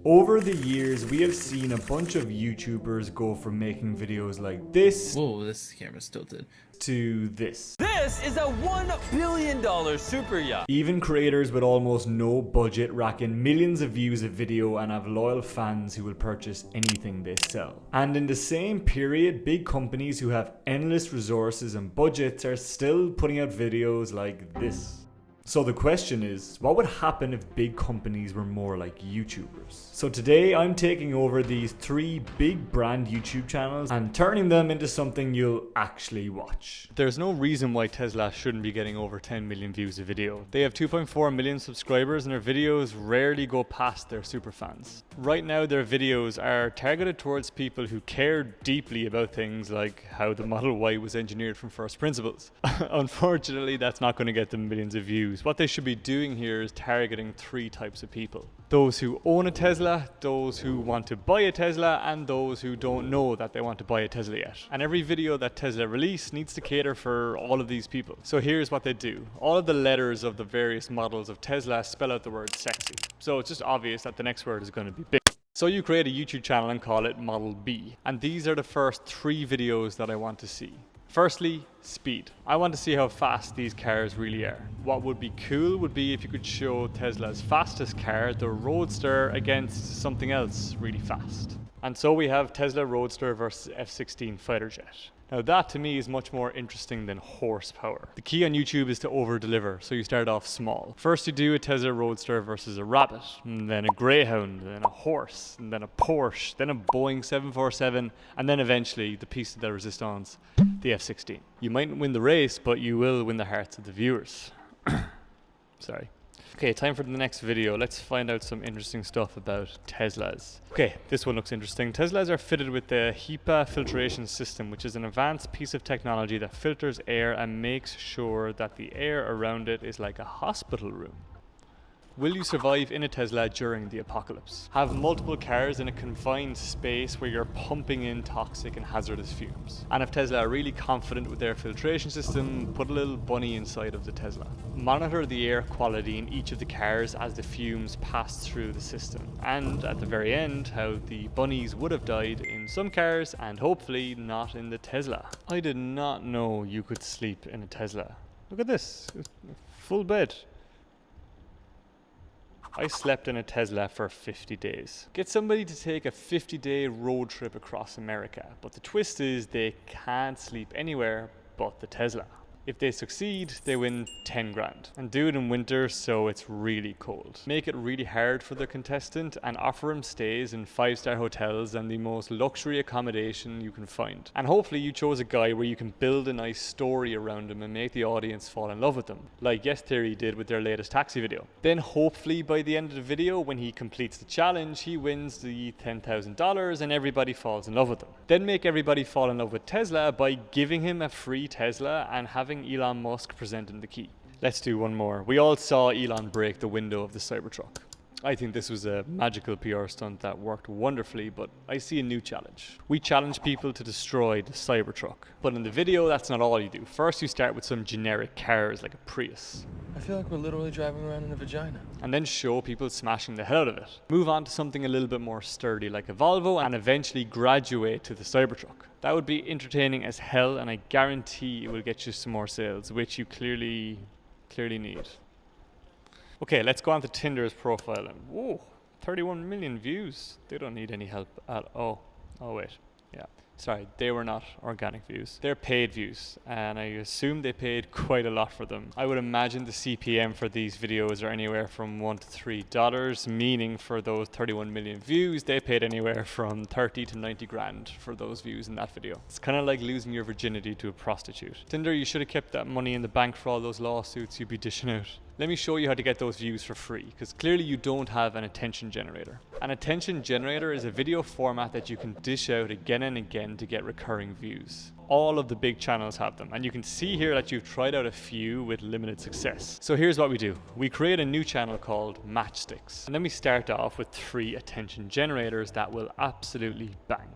Over the years, we have seen a bunch of YouTubers go from making videos like this. Whoa, this camera's tilted. To this. This is a $1 billion super yacht. Even creators with almost no budget rack in millions of views a video and have loyal fans who will purchase anything they sell. And in the same period, big companies who have endless resources and budgets are still putting out videos like this. So the question is, what would happen if big companies were more like YouTubers? So today I'm taking over these 3 big brand YouTube channels and turning them into something you'll actually watch. There's no reason why Tesla shouldn't be getting over 10 million views a video. They have 2.4 million subscribers and their videos rarely go past their superfans. Right now their videos are targeted towards people who care deeply about things like how the Model Y was engineered from first principles. Unfortunately, that's not going to get them millions of views. What they should be doing here is targeting 3 types of people. Those who own a Tesla, those who want to buy a Tesla, and those who don't know that they want to buy a Tesla yet. And every video that Tesla release needs to cater for all of these people. So here's what they do. All of the letters of the various models of Tesla spell out the word sexy. So it's just obvious that the next word is going to be big. So you create a YouTube channel and call it Model B. And these are the first 3 videos that I want to see. Firstly, speed. I want to see how fast these cars really are. What would be cool would be if you could show Tesla's fastest car, the Roadster, against something else really fast. And so we have Tesla Roadster versus F-16 fighter jet. Now that to me is much more interesting than horsepower. The key on YouTube is to over-deliver, so you start off small. First you do a Tesla Roadster versus a Rabbit, and then a Greyhound, then a horse, and then a Porsche, then a Boeing 747, and then eventually the piece de resistance, the F-16. You might win the race, but you will win the hearts of the viewers. Sorry. Okay, time for the next video. Let's find out some interesting stuff about Teslas. Okay, this one looks interesting. Teslas are fitted with the HEPA filtration system, which is an advanced piece of technology that filters air and makes sure that the air around it is like a hospital room. Will you survive in a Tesla during the apocalypse? Have multiple cars in a confined space where you're pumping in toxic and hazardous fumes. And if Tesla are really confident with their filtration system, put a little bunny inside of the Tesla. Monitor the air quality in each of the cars as the fumes pass through the system. And at the very end, how the bunnies would have died in some cars and hopefully not in the Tesla. I did not know you could sleep in a Tesla. Look at this, full bed. I slept in a Tesla for 50 days. Get somebody to take a 50-day road trip across America, but the twist is they can't sleep anywhere but the Tesla. If they succeed, they win 10 grand. And do it in winter so it's really cold. Make it really hard for the contestant and offer him stays in 5-star hotels and the most luxury accommodation you can find. And hopefully you chose a guy where you can build a nice story around him and make the audience fall in love with him, like Yes Theory did with their latest taxi video. Then hopefully by the end of the video, when he completes the challenge, he wins the $10,000 and everybody falls in love with him. Then make everybody fall in love with Tesla by giving him a free Tesla and having Elon Musk present him the key. Let's do one more. We all saw Elon break the window of the Cybertruck. I think this was a magical PR stunt that worked wonderfully, but I see a new challenge. We challenge people to destroy the Cybertruck. But in the video, that's not all you do. First, you start with some generic cars like a Prius. I feel like we're literally driving around in a vagina. And then show people smashing the hell out of it. Move on to something a little bit more sturdy like a Volvo and eventually graduate to the Cybertruck. That would be entertaining as hell and I guarantee it will get you some more sales, which you clearly need. Okay, let's go on to Tinder's profile and whoa, 31 million views. They don't need any help at all. Oh wait, yeah. Sorry, they were not organic views. They're paid views, and I assume they paid quite a lot for them. I would imagine the CPM for these videos are anywhere from $1 to $3, meaning for those 31 million views, they paid anywhere from 30 to 90 grand for those views in that video. It's kind of like losing your virginity to a prostitute. Tinder, you should have kept that money in the bank for all those lawsuits you'd be dishing out. Let me show you how to get those views for free, because clearly you don't have an attention generator. An attention generator is a video format that you can dish out again and again to get recurring views. All of the big channels have them, and you can see here that you've tried out a few with limited success. So here's what we do. We create a new channel called Matchsticks, and then we start off with 3 attention generators that will absolutely bang.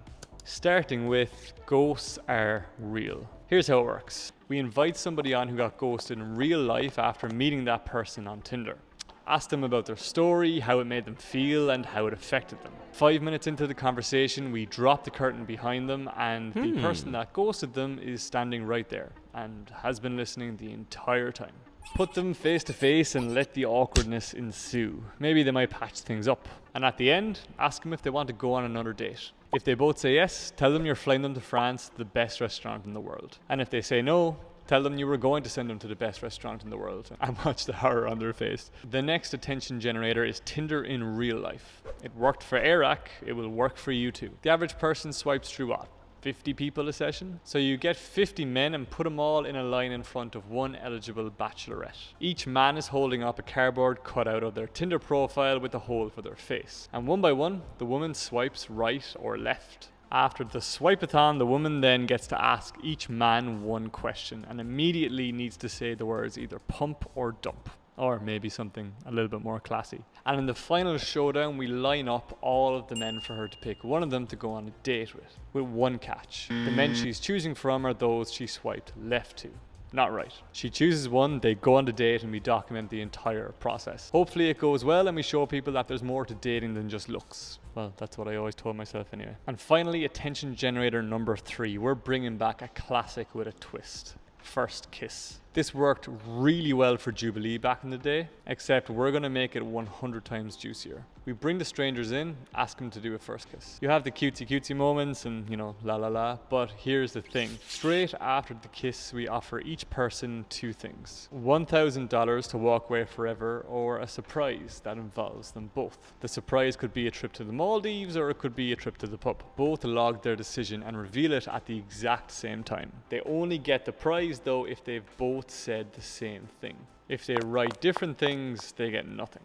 Starting with ghosts are real. Here's how it works. We invite somebody on who got ghosted in real life after meeting that person on Tinder. Ask them about their story, how it made them feel, and how it affected them. 5 minutes into the conversation, we drop the curtain behind them, and the person that ghosted them is standing right there and has been listening the entire time. Put them face to face and let the awkwardness ensue. Maybe they might patch things up. And at the end, ask them if they want to go on another date. If they both say yes, tell them you're flying them to France, the best restaurant in the world. And if they say no, tell them you were going to send them to the best restaurant in the world, and watch the horror on their face. The next attention generator is Tinder in real life. It worked for Iraq, it will work for you too. The average person swipes through what? 50 people a session? So you get 50 men and put them all in a line in front of one eligible bachelorette. Each man is holding up a cardboard cutout of their Tinder profile with a hole for their face. And one by one, the woman swipes right or left. After the swipe-a-thon, the woman then gets to ask each man one question and immediately needs to say the words either pump or dump. Or maybe something a little bit more classy. And in the final showdown, we line up all of the men for her to pick one of them to go on a date with one catch. The men she's choosing from are those she swiped left to. Not right. She chooses one, they go on the date, and we document the entire process. Hopefully it goes well and we show people that there's more to dating than just looks. Well, that's what I always told myself anyway. And finally, attention generator number 3. We're bringing back a classic with a twist. First kiss. This worked really well for Jubilee back in the day, except we're going to make it 100 times juicier. We bring the strangers in, ask them to do a first kiss. You have the cutesy moments and, la la la, but here's the thing. Straight after the kiss, we offer each person 2 things. $1,000 to walk away forever, or a surprise that involves them both. The surprise could be a trip to the Maldives, or it could be a trip to the pub. Both log their decision and reveal it at the exact same time. They only get the prize though if they've both said the same thing. If they write different things, they get nothing.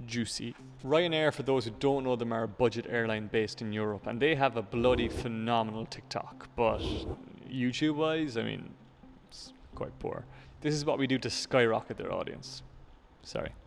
Juicy. Ryanair, for those who don't know them, are a budget airline based in Europe, and they have a bloody phenomenal TikTok, but YouTube wise, it's quite poor. This is what we do to skyrocket their audience.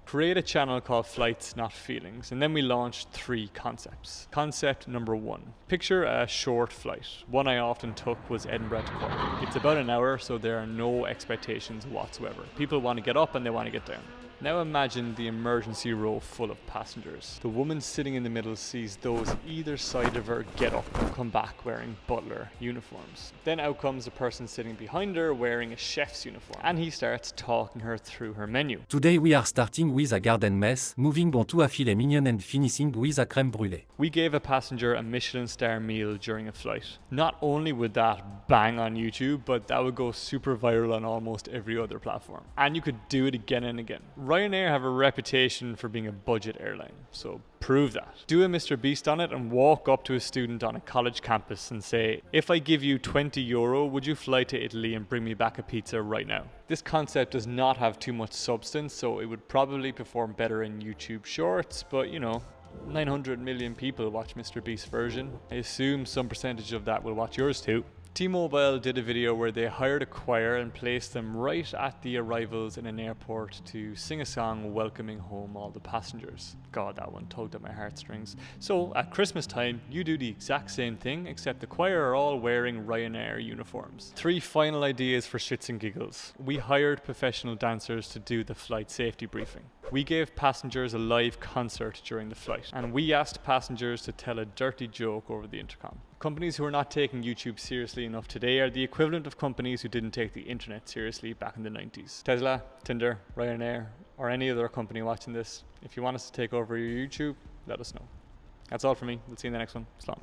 Create a channel called Flights Not Feelings, and then we launched 3 concepts. Concept number 1. Picture a short flight. One I often took was Edinburgh to Cork. It's about an hour, so there are no expectations whatsoever. People want to get up and they want to get down. Now imagine the emergency row full of passengers. The woman sitting in the middle sees those either side of her get up and come back wearing butler uniforms. Then out comes the person sitting behind her wearing a chef's uniform, and he starts talking her through her menu. Today we are starting with a garden mess, moving bon tout à filet mignon and finishing with a crème brûlée. We gave a passenger a Michelin star meal during a flight. Not only would that bang on YouTube, but that would go super viral on almost every other platform. And you could do it again and again. Ryanair have a reputation for being a budget airline, so prove that. Do a Mr. Beast on it and walk up to a student on a college campus and say, if I give you €20, would you fly to Italy and bring me back a pizza right now? This concept does not have too much substance, so it would probably perform better in YouTube Shorts, but 900 million people watch Mr. Beast's version. I assume some percentage of that will watch yours too. T-Mobile did a video where they hired a choir and placed them right at the arrivals in an airport to sing a song welcoming home all the passengers. God, that one tugged at my heartstrings. So at Christmas time, you do the exact same thing, except the choir are all wearing Ryanair uniforms. 3 final ideas for shits and giggles. We hired professional dancers to do the flight safety briefing. We gave passengers a live concert during the flight, and we asked passengers to tell a dirty joke over the intercom. Companies who are not taking YouTube seriously enough today are the equivalent of companies who didn't take the internet seriously back in the 90s. Tesla, Tinder, Ryanair, or any other company watching this, if you want us to take over your YouTube, let us know. That's all for me. We'll see you in the next one. Slán.